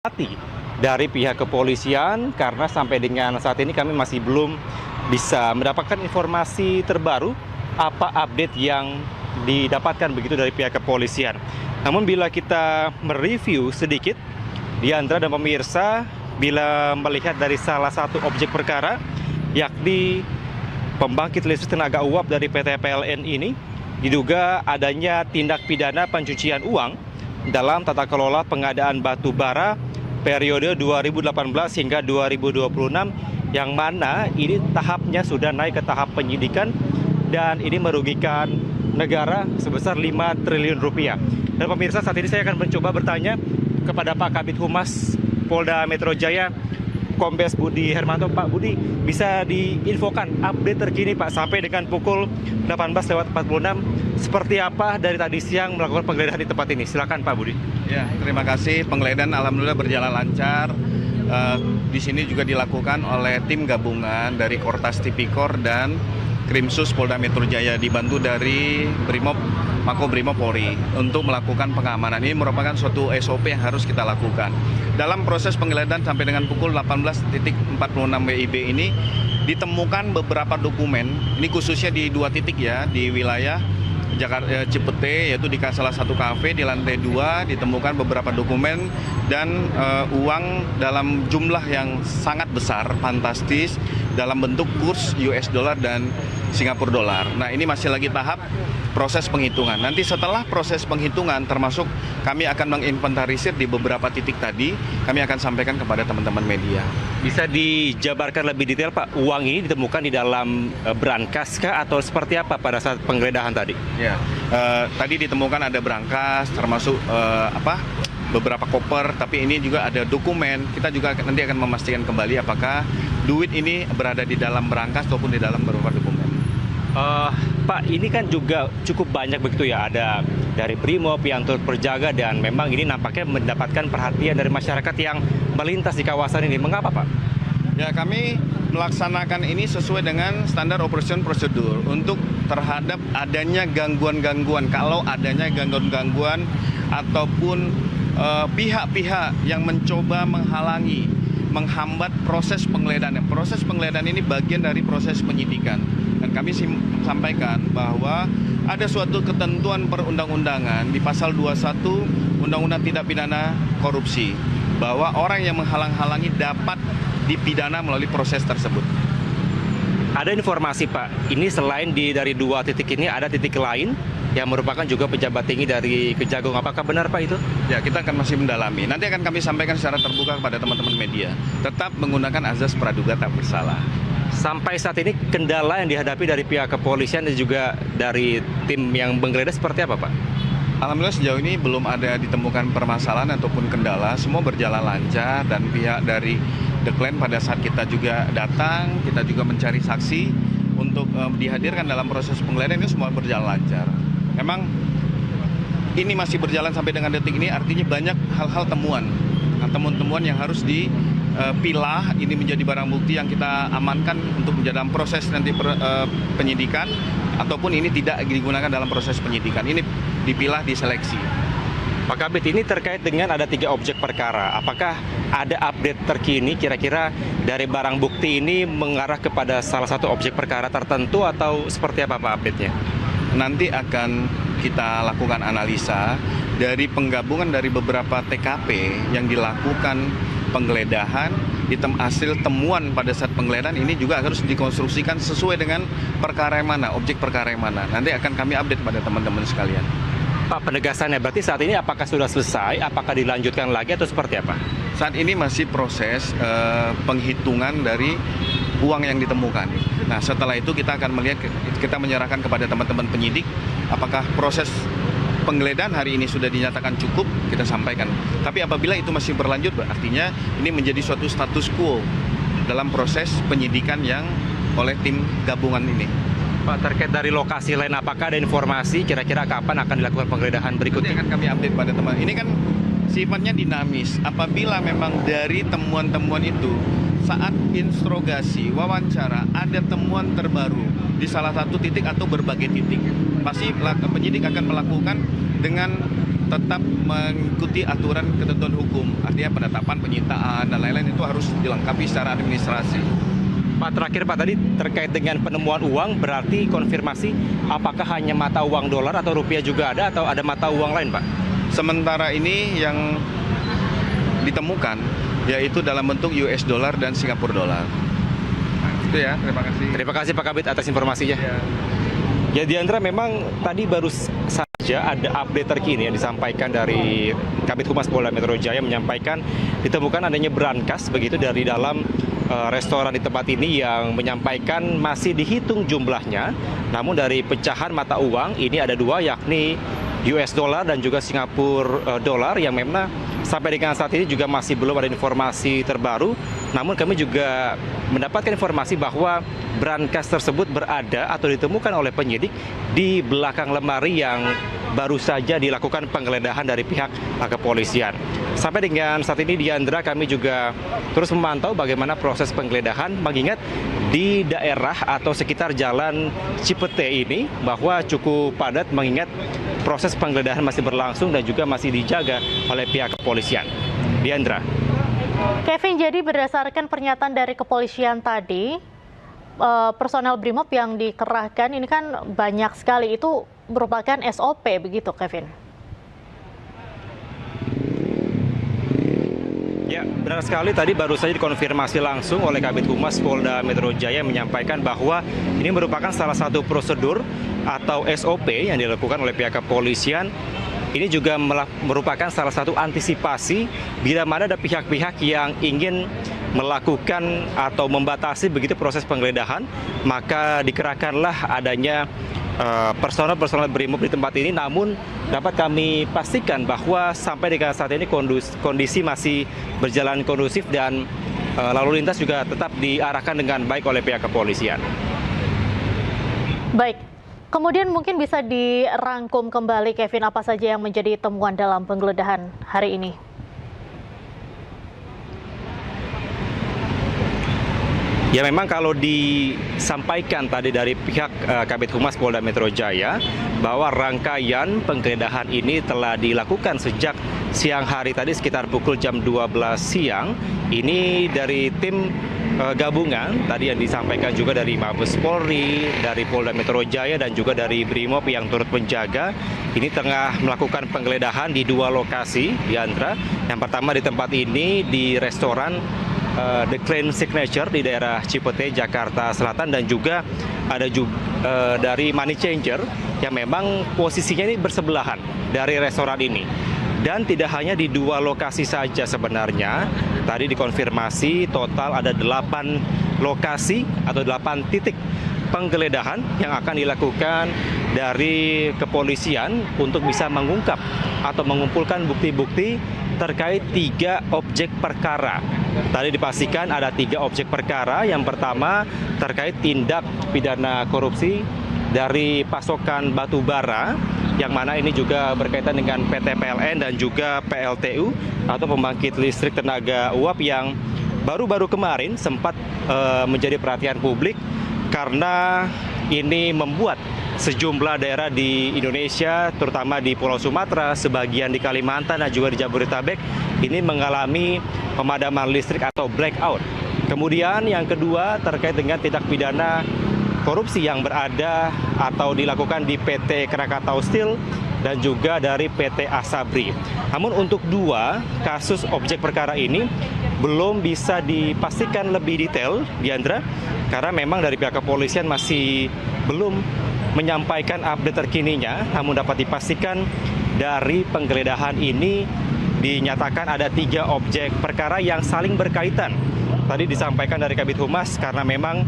Hati dari pihak kepolisian karena sampai dengan saat ini kami masih belum bisa mendapatkan informasi terbaru apa update yang didapatkan begitu dari pihak kepolisian. Namun bila kita mereview sedikit, Diandra dan pemirsa, bila melihat dari salah satu objek perkara yakni pembangkit listrik tenaga uap dari PT PLN ini, diduga adanya tindak pidana pencucian uang dalam tata kelola pengadaan batu bara periode 2018 hingga 2026, yang mana ini tahapnya sudah naik ke tahap penyidikan dan ini merugikan negara sebesar 5 triliun rupiah. Dan pemirsa, saat ini saya akan mencoba bertanya kepada Pak Kabid Humas Polda Metro Jaya, Kombes Budi Hermanto. Pak Budi, bisa diinfokan update terkini Pak sampai dengan pukul 18:46 seperti apa dari tadi siang melakukan penggeledahan di tempat ini? Silakan Pak Budi. Ya, terima kasih. Penggeledahan alhamdulillah berjalan lancar. Di sini juga dilakukan oleh tim gabungan dari Kortas Tipikor dan Krimsus Polda Metro Jaya dibantu dari Brimob Makobrimob Polri untuk melakukan pengamanan. Ini merupakan suatu SOP yang harus kita lakukan. Dalam proses penggeledahan sampai dengan pukul 18.46 WIB ini ditemukan beberapa dokumen. Ini khususnya di 2 titik ya, di wilayah Jakarta Cipete, yaitu di salah satu kafe di lantai 2 ditemukan beberapa dokumen dan uang dalam jumlah yang sangat besar, fantastis, dalam bentuk kurs US dollar dan Singapura dolar. Nah, ini masih lagi tahap proses penghitungan. Nanti setelah proses penghitungan, termasuk kami akan menginventarisir di beberapa titik tadi, kami akan sampaikan kepada teman-teman media. Bisa dijabarkan lebih detail Pak, uang ini ditemukan di dalam brankas kah atau seperti apa pada saat penggeledahan tadi? Ya, tadi ditemukan ada brankas, termasuk beberapa koper, tapi ini juga ada dokumen. Kita juga nanti akan memastikan kembali apakah duit ini berada di dalam brankas ataupun di dalam beberapa dokumen. Pak, ini kan juga cukup banyak begitu ya, ada dari Brimob yang turut berjaga dan memang ini nampaknya mendapatkan perhatian dari masyarakat yang melintas di kawasan ini. Mengapa Pak? Ya, kami melaksanakan ini sesuai dengan standar operation prosedur untuk terhadap adanya gangguan-gangguan. Kalau adanya gangguan-gangguan ataupun pihak-pihak yang mencoba menghalangi, menghambat proses penggeledahan. Proses penggeledahan ini bagian dari proses penyidikan. Dan kami sampaikan bahwa ada suatu ketentuan perundang-undangan di pasal 21 Undang-Undang Tindak Pidana Korupsi, bahwa orang yang menghalang-halangi dapat dipidana melalui proses tersebut. Ada informasi Pak, ini selain dari 2 titik ini ada titik lain yang merupakan juga pejabat tinggi dari Kejagung. Apakah benar Pak itu? Ya, kita akan masih mendalami. Nanti akan kami sampaikan secara terbuka kepada teman-teman media. Tetap menggunakan azas praduga tak bersalah. Sampai saat ini kendala yang dihadapi dari pihak kepolisian dan juga dari tim yang menggeledah seperti apa Pak? Alhamdulillah sejauh ini belum ada ditemukan permasalahan ataupun kendala. Semua berjalan lancar dan pihak dari The Clan pada saat kita juga datang, kita juga mencari saksi untuk dihadirkan dalam proses penggeledahan, ini semua berjalan lancar. Memang ini masih berjalan sampai dengan detik ini, artinya banyak hal-hal temuan. Nah, temuan-temuan yang harus dipilah, ini menjadi barang bukti yang kita amankan untuk menjadi dalam proses nanti penyidikan, ataupun ini tidak digunakan dalam proses penyidikan. Ini dipilah, diseleksi. Pak Kabid, ini terkait dengan ada 3 objek perkara. Apakah ada update terkini kira-kira dari barang bukti ini mengarah kepada salah satu objek perkara tertentu atau seperti apa Pak update-nya? Nanti akan kita lakukan analisa dari penggabungan dari beberapa TKP yang dilakukan penggeledahan, hasil temuan pada saat penggeledahan ini juga harus dikonstruksikan sesuai dengan perkara yang mana, objek perkara yang mana. Nanti akan kami update pada teman-teman sekalian. Pak, penegasannya berarti saat ini apakah sudah selesai, apakah dilanjutkan lagi atau seperti apa? Saat ini masih proses penghitungan dari uang yang ditemukan. Nah, setelah itu kita akan melihat, kita menyerahkan kepada teman-teman penyidik apakah proses penggeledahan hari ini sudah dinyatakan cukup, kita sampaikan. Tapi apabila itu masih berlanjut, artinya ini menjadi suatu status quo dalam proses penyidikan yang oleh tim gabungan ini. Pak, terkait dari lokasi lain, apakah ada informasi kira-kira kapan akan dilakukan penggeledahan berikutnya? Ini akan kami update pada teman. Ini kan sifatnya dinamis. Apabila memang dari temuan-temuan itu saat interogasi, wawancara, ada temuan terbaru di salah satu titik atau berbagai titik, pasti penyidik akan melakukan dengan tetap mengikuti aturan ketentuan hukum. Artinya penetapan, penyitaan, dan lain-lain itu harus dilengkapi secara administrasi. Pak, terakhir Pak, tadi terkait dengan penemuan uang, berarti konfirmasi apakah hanya mata uang dolar atau rupiah juga ada, atau ada mata uang lain, Pak? Sementara ini yang ditemukan yaitu dalam bentuk US dollar dan Singapura dollar. Itu ya, terima kasih. Terima kasih Pak Kabid atas informasinya. Ya Diandra, memang tadi baru saja ada update terkini yang disampaikan dari Kabid Humas Polda Metro Jaya, menyampaikan ditemukan adanya brankas begitu dari dalam restoran di tempat ini, yang menyampaikan masih dihitung jumlahnya. Namun dari pecahan mata uang ini ada dua, yakni US dollar dan juga Singapura dollar, yang memang sampai dengan saat ini juga masih belum ada informasi terbaru. Namun kami juga mendapatkan informasi bahwa brankas tersebut berada atau ditemukan oleh penyidik di belakang lemari yang baru saja dilakukan penggeledahan dari pihak kepolisian. Sampai dengan saat ini, Diandra, kami juga terus memantau bagaimana proses penggeledahan, mengingat di daerah atau sekitar Jalan Cipete ini bahwa cukup padat, mengingat proses penggeledahan masih berlangsung dan juga masih dijaga oleh pihak kepolisian. Diandra. Kevin, jadi berdasarkan pernyataan dari kepolisian tadi, personel BRIMOB yang dikerahkan ini kan banyak sekali, itu merupakan SOP begitu, Kevin? Ya, benar sekali. Tadi baru saja dikonfirmasi langsung oleh Kabid Humas Polda Metro Jaya, menyampaikan bahwa ini merupakan salah satu prosedur atau SOP yang dilakukan oleh pihak kepolisian. Ini juga merupakan salah satu antisipasi bila mana ada pihak-pihak yang ingin melakukan atau membatasi begitu proses penggeledahan, maka dikerahkanlah adanya personel-personel BRIMOB di tempat ini. Namun dapat kami pastikan bahwa sampai dengan saat ini kondisi masih berjalan kondusif dan lalu lintas juga tetap diarahkan dengan baik oleh pihak kepolisian. Baik, kemudian mungkin bisa dirangkum kembali, Kevin, apa saja yang menjadi temuan dalam penggeledahan hari ini? Ya, memang kalau disampaikan tadi dari pihak Kabid Humas Polda Metro Jaya bahwa rangkaian penggeledahan ini telah dilakukan sejak siang hari tadi sekitar pukul jam 12 siang. Ini dari tim gabungan tadi yang disampaikan juga dari Mabes Polri, dari Polda Metro Jaya dan juga dari BRIMOB yang turut menjaga. Ini tengah melakukan penggeledahan di dua lokasi, Diandra. Yang pertama di tempat ini di restoran The Clean Signature di daerah Cipete, Jakarta Selatan, dan juga ada dari Money Changer yang memang posisinya ini bersebelahan dari restoran ini. Dan tidak hanya di dua lokasi saja sebenarnya, tadi dikonfirmasi total ada 8 lokasi atau 8 titik penggeledahan yang akan dilakukan dari kepolisian untuk bisa mengungkap atau mengumpulkan bukti-bukti terkait 3 objek perkara. Tadi dipastikan ada 3 objek perkara. Yang pertama terkait tindak pidana korupsi dari pasokan batu bara, yang mana ini juga berkaitan dengan PT PLN dan juga PLTU atau pembangkit listrik tenaga uap, yang baru-baru kemarin sempat menjadi perhatian publik karena ini membuat sejumlah daerah di Indonesia, terutama di Pulau Sumatera, sebagian di Kalimantan dan juga di Jabodetabek, ini mengalami pemadaman listrik atau blackout. Kemudian yang kedua terkait dengan tindak pidana korupsi yang berada atau dilakukan di PT Krakatau Steel dan juga dari PT Asabri. Namun untuk 2 kasus objek perkara ini belum bisa dipastikan lebih detail, Diandra, karena memang dari pihak kepolisian masih belum menyampaikan update terkininya. Namun dapat dipastikan dari penggeledahan ini dinyatakan ada 3 objek perkara yang saling berkaitan. Tadi disampaikan dari Kabid Humas karena memang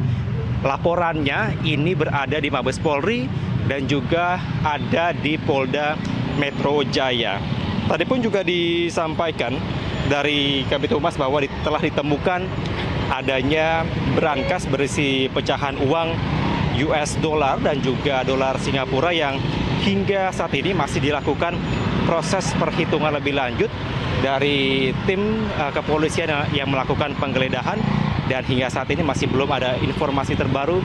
laporannya ini berada di Mabes Polri dan juga ada di Polda Metro Jaya. Tadi pun juga disampaikan dari Kabid Humas bahwa telah ditemukan adanya brankas berisi pecahan uang US dollar dan juga dolar Singapura yang hingga saat ini masih dilakukan proses perhitungan lebih lanjut dari tim kepolisian yang melakukan penggeledahan, dan hingga saat ini masih belum ada informasi terbaru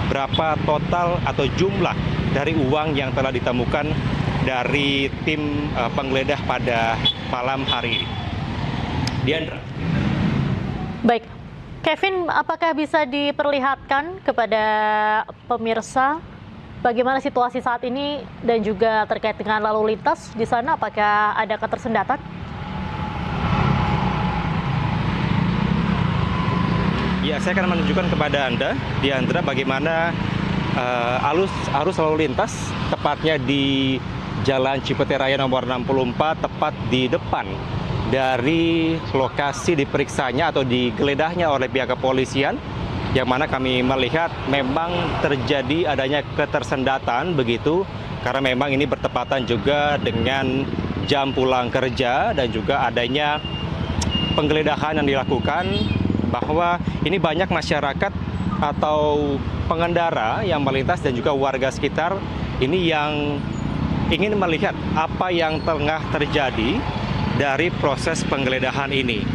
berapa total atau jumlah dari uang yang telah ditemukan dari tim penggeledah pada malam hari ini. Diandra. Baik, Kevin, apakah bisa diperlihatkan kepada pemirsa bagaimana situasi saat ini dan juga terkait dengan lalu lintas di sana? Apakah ada ketersendatan? Ya, saya akan menunjukkan kepada Anda, Diandra, bagaimana arus lalu lintas, tepatnya di Jalan Cipete Raya nomor 64, tepat di depan dari lokasi diperiksanya atau digeledahnya oleh pihak kepolisian, yang mana kami melihat memang terjadi adanya ketersendatan begitu, karena memang ini bertepatan juga dengan jam pulang kerja dan juga adanya penggeledahan yang dilakukan, bahwa ini banyak masyarakat atau pengendara yang melintas dan juga warga sekitar ini yang ingin melihat apa yang tengah terjadi dari proses penggeledahan ini.